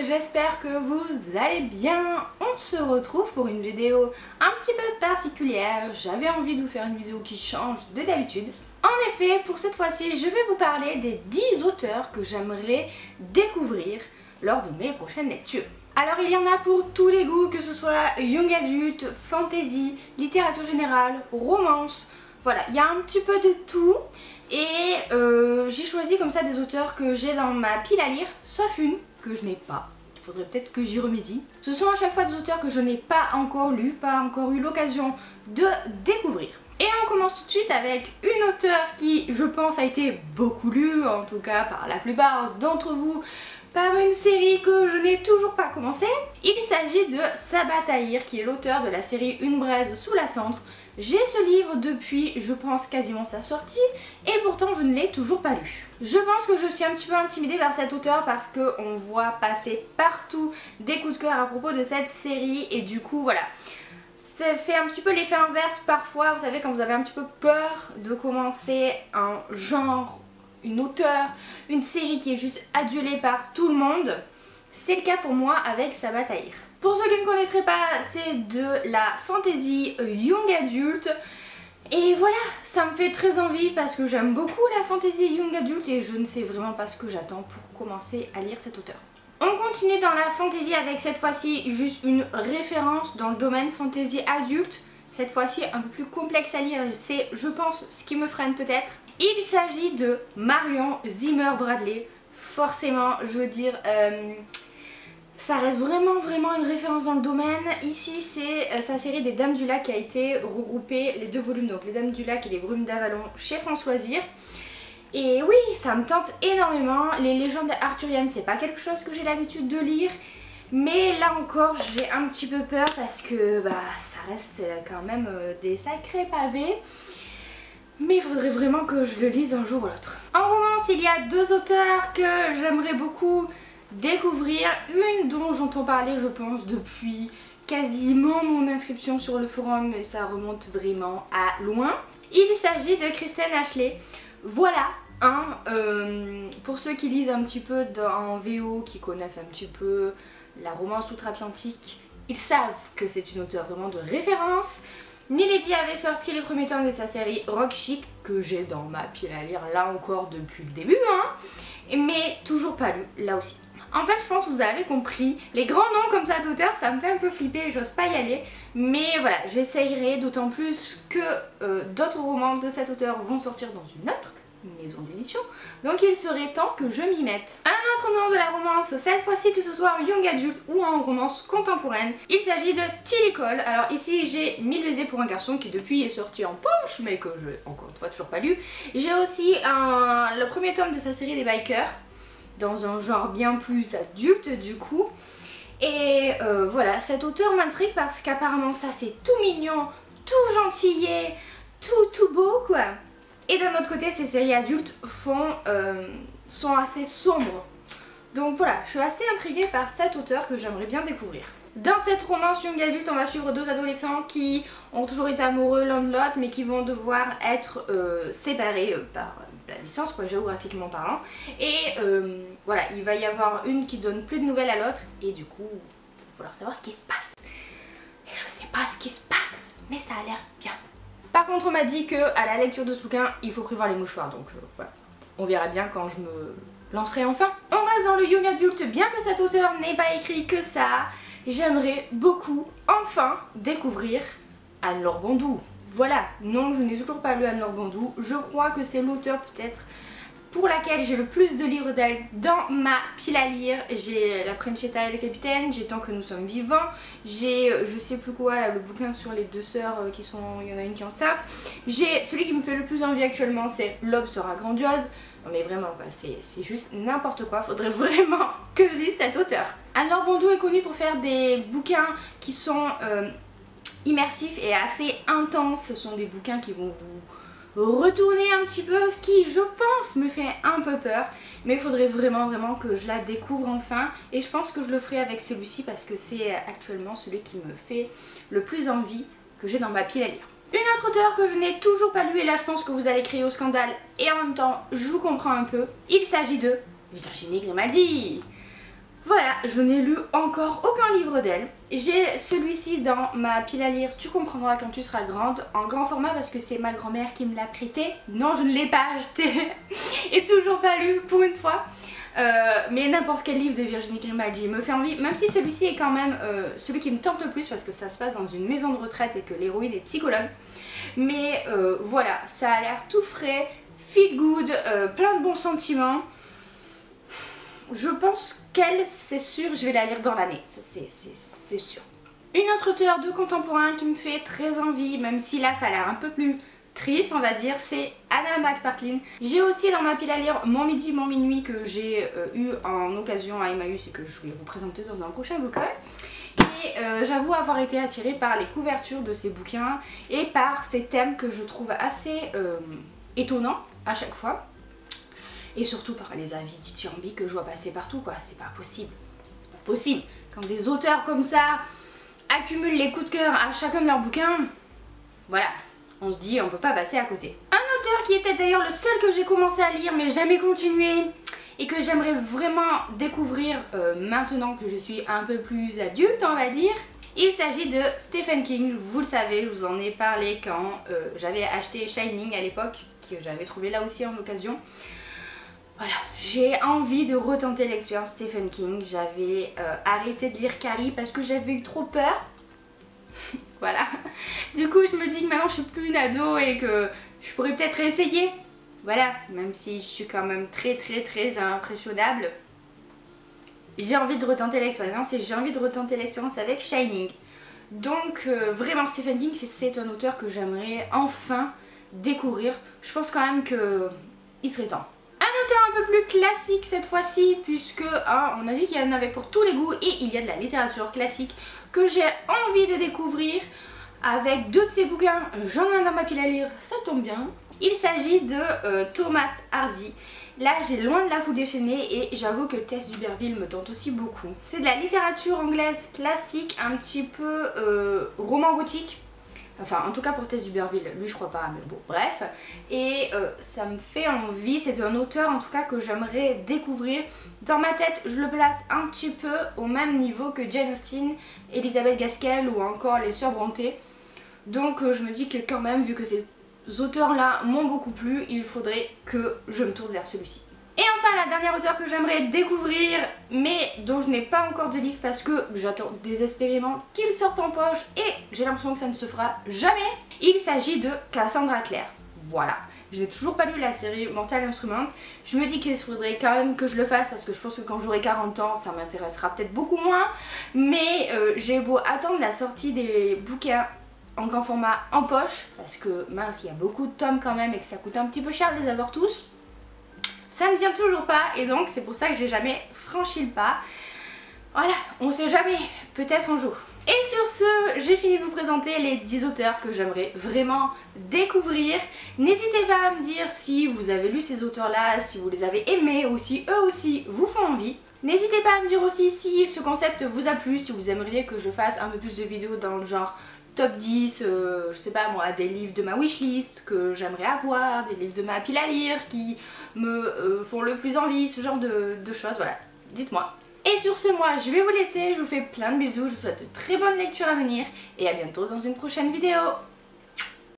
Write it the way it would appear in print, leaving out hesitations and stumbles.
j'espère que vous allez bien. On se retrouve pour une vidéo un petit peu particulière. J'avais envie de vous faire une vidéo qui change de d'habitude. En effet, pour cette fois-ci, je vais vous parler des 10 auteurs que j'aimerais découvrir lors de mes prochaines lectures. Alors il y en a pour tous les goûts, que ce soit young adulte, fantasy, littérature générale, romance. Voilà, il y a un petit peu de tout. Et j'ai choisi comme ça des auteurs que j'ai dans ma pile à lire, sauf une que je n'ai pas. Il faudrait peut-être que j'y remédie. Ce sont à chaque fois des auteurs que je n'ai pas encore lus, pas encore eu l'occasion de découvrir. Et on commence tout de suite avec une auteure qui, je pense, a été beaucoup lue, en tout cas par la plupart d'entre vous, par une série que je n'ai toujours pas commencée. Il s'agit de Sabaa Tahir, qui est l'auteur de la série Une braise sous la cendre. J'ai ce livre depuis, je pense, quasiment sa sortie, et pourtant je ne l'ai toujours pas lu. Je pense que je suis un petit peu intimidée par cet auteur parce qu'on voit passer partout des coups de cœur à propos de cette série, et du coup voilà. Ça fait un petit peu l'effet inverse parfois, vous savez, quand vous avez un petit peu peur de commencer un genre, une auteure, une série qui est juste adulée par tout le monde. C'est le cas pour moi avec Sabaa Tahir. Pour ceux qui ne connaîtraient pas, c'est de la fantasy young adulte. Et voilà, ça me fait très envie parce que j'aime beaucoup la fantasy young adulte et je ne sais vraiment pas ce que j'attends pour commencer à lire cet auteur. On continue dans la fantasy avec cette fois-ci juste une référence dans le domaine fantasy adulte. Cette fois-ci un peu plus complexe à lire, c'est, je pense, ce qui me freine peut-être. Il s'agit de Marion Zimmer Bradley. Forcément, je veux dire, ça reste vraiment une référence dans le domaine. Ici, c'est sa série des Dames du Lac qui a été regroupée, les deux volumes, donc les Dames du Lac et les Brumes d'Avalon chez France Loisirs. Et oui, ça me tente énormément. Les légendes arthuriennes, c'est pas quelque chose que j'ai l'habitude de lire. Mais là encore, j'ai un petit peu peur parce que ça reste quand même des sacrés pavés. Mais il faudrait vraiment que je le lise un jour ou l'autre. En romance, il y a deux auteurs que j'aimerais beaucoup découvrir. Une dont j'entends parler, je pense, depuis quasiment mon inscription sur le forum, mais ça remonte vraiment à loin. Il s'agit de Kristen Ashley. Voilà, pour ceux qui lisent un petit peu en VO, qui connaissent un petit peu la romance outre-Atlantique, ils savent que c'est une auteure vraiment de référence. Milady avait sorti les premiers tomes de sa série Rock Chic, que j'ai dans ma pile à lire là encore depuis le début, mais toujours pas lu, là aussi. En fait, je pense que vous avez compris, les grands noms comme ça d'auteurs, ça me fait un peu flipper et j'ose pas y aller. Mais voilà, j'essayerai, d'autant plus que d'autres romans de cet auteur vont sortir dans une autre maison d'édition. Donc il serait temps que je m'y mette. Un autre nom de la romance, cette fois-ci que ce soit en young adulte ou en romance contemporaine, il s'agit de Tilly Cole. Alors ici j'ai 1000 baisers pour un garçon qui depuis est sorti en poche, mais que je, encore une fois, toujours pas lu. J'ai aussi le premier tome de sa série des Bikers, dans un genre bien plus adulte du coup. Et voilà, cet auteur m'intrigue parce qu'apparemment ça c'est tout mignon, tout gentillet, tout beau quoi. Et d'un autre côté, ces séries adultes sont assez sombres. Donc voilà, je suis assez intriguée par cet auteur que j'aimerais bien découvrir. Dans cette romance young adulte, on va suivre deux adolescents qui ont toujours été amoureux l'un de l'autre, mais qui vont devoir être séparés par la distance, quoi, géographiquement parlant. Et voilà, il va y avoir une qui donne plus de nouvelles à l'autre, et du coup, il va falloir savoir ce qui se passe. Et je sais pas ce qui se passe, mais ça a l'air bien. Par contre, on m'a dit que à la lecture de ce bouquin, il faut prévoir les mouchoirs, donc voilà. On verra bien quand je me lancerai enfin. On reste dans le young adulte, bien que cet auteur n'ait pas écrit que ça. J'aimerais beaucoup, enfin, découvrir Anne-Laure Bondou. Voilà, non, je n'ai toujours pas lu Anne-Laure Bondou. Je crois que c'est l'auteur peut-être pour laquelle j'ai le plus de livres d'elle dans ma pile à lire. J'ai La Principessa et le Capitaine, j'ai Tant que nous sommes vivants, j'ai je sais plus quoi, là, le bouquin sur les deux sœurs qui sont, il y en a une qui est enceinte. J'ai celui qui me fait le plus envie actuellement, c'est L'aube sera grandiose. Non mais vraiment quoi, c'est juste n'importe quoi, faudrait vraiment que je lise cet auteur. Anne-Laure Bondou est connue pour faire des bouquins qui sont immersifs et assez intenses. Ce sont des bouquins qui vont vous retourner un petit peu, ce qui je pense me fait un peu peur, mais il faudrait vraiment que je la découvre enfin, et je pense que je le ferai avec celui-ci parce que c'est actuellement celui qui me fait le plus envie que j'ai dans ma pile à lire. Une autre auteure que je n'ai toujours pas lu, et là je pense que vous allez crier au scandale, et en même temps je vous comprends un peu, il s'agit de Virginie Grimaldi. Voilà, je n'ai lu encore aucun livre d'elle. J'ai celui-ci dans ma pile à lire Tu comprendras quand tu seras grande, en grand format parce que c'est ma grand-mère qui me l'a prêté. Non, je ne l'ai pas acheté et toujours pas lu pour une fois. Mais n'importe quel livre de Virginie Grimaldi me fait envie, même si celui-ci est quand même celui qui me tente le plus parce que ça se passe dans une maison de retraite et que l'héroïne est psychologue. Mais voilà, ça a l'air tout frais, feel good, plein de bons sentiments. Je pense qu'elle, c'est sûr, je vais la lire dans l'année, c'est sûr. Une autre auteure de contemporain qui me fait très envie, même si là ça a l'air un peu plus triste on va dire, c'est Anna McPartlin. J'ai aussi dans ma pile à lire Mon midi, mon minuit que j'ai eu en occasion à Emmaüs et que je vais vous présenter dans un prochain book haul. Et j'avoue avoir été attirée par les couvertures de ces bouquins et par ces thèmes que je trouve assez étonnants à chaque fois. Et surtout par les avis dithyrambiques que je vois passer partout quoi, c'est pas possible. C'est pas possible. Quand des auteurs comme ça accumulent les coups de cœur à chacun de leurs bouquins, voilà, on se dit on peut pas passer à côté. Un auteur qui est peut-être d'ailleurs le seul que j'ai commencé à lire mais jamais continué et que j'aimerais vraiment découvrir maintenant que je suis un peu plus adulte on va dire. Il s'agit de Stephen King, vous le savez, je vous en ai parlé quand j'avais acheté Shining à l'époque, que j'avais trouvé là aussi en occasion. Voilà, j'ai envie de retenter l'expérience Stephen King. J'avais arrêté de lire Carrie parce que j'avais eu trop peur. Voilà. Du coup, je me dis que maintenant je suis plus une ado et que je pourrais peut-être essayer. Voilà, même si je suis quand même très impressionnable. J'ai envie de retenter l'expérience et j'ai envie de retenter l'expérience avec Shining. Donc vraiment Stephen King, c'est un auteur que j'aimerais enfin découvrir. Je pense quand même que il serait temps. Un auteur un peu plus classique cette fois-ci puisque on a dit qu'il y en avait pour tous les goûts et il y a de la littérature classique que j'ai envie de découvrir avec deux de ses bouquins. J'en ai un dans ma pile à lire, ça tombe bien. Il s'agit de Thomas Hardy. Là j'ai Loin de la foule déchaînée et j'avoue que Tess d'Uberville me tente aussi beaucoup. C'est de la littérature anglaise classique, un petit peu roman gothique. Enfin en tout cas pour Tess d'Uberville, lui je crois pas mais bon bref. Et ça me fait envie, c'est un auteur en tout cas que j'aimerais découvrir. Dans ma tête je le place un petit peu au même niveau que Jane Austen, Elizabeth Gaskell ou encore les Sœurs Brontë. Donc je me dis que quand même vu que ces auteurs là m'ont beaucoup plu, il faudrait que je me tourne vers celui-ci. Et enfin la dernière auteure que j'aimerais découvrir mais dont je n'ai pas encore de livre parce que j'attends désespérément qu'il sorte en poche et j'ai l'impression que ça ne se fera jamais. Il s'agit de Cassandra Clare. Voilà, je n'ai toujours pas lu la série Mortal Instruments. Je me dis qu'il faudrait quand même que je le fasse parce que je pense que quand j'aurai 40 ans ça m'intéressera peut-être beaucoup moins. Mais j'ai beau attendre la sortie des bouquins en grand format en poche parce que mince il y a beaucoup de tomes quand même et que ça coûte un petit peu cher de les avoir tous. Ça ne vient toujours pas et donc c'est pour ça que j'ai jamais franchi le pas. Voilà, on sait jamais, peut-être un jour. Et sur ce, j'ai fini de vous présenter les 10 auteurs que j'aimerais vraiment découvrir. N'hésitez pas à me dire si vous avez lu ces auteurs-là, si vous les avez aimés ou si eux aussi vous font envie. N'hésitez pas à me dire aussi si ce concept vous a plu, si vous aimeriez que je fasse un peu plus de vidéos dans le genre top 10, je sais pas moi, des livres de ma wishlist que j'aimerais avoir, des livres de ma pile à lire qui me font le plus envie, ce genre de choses, voilà, dites-moi. Et sur ce, moi je vais vous laisser, je vous fais plein de bisous, je vous souhaite de très bonnes lectures à venir et à bientôt dans une prochaine vidéo.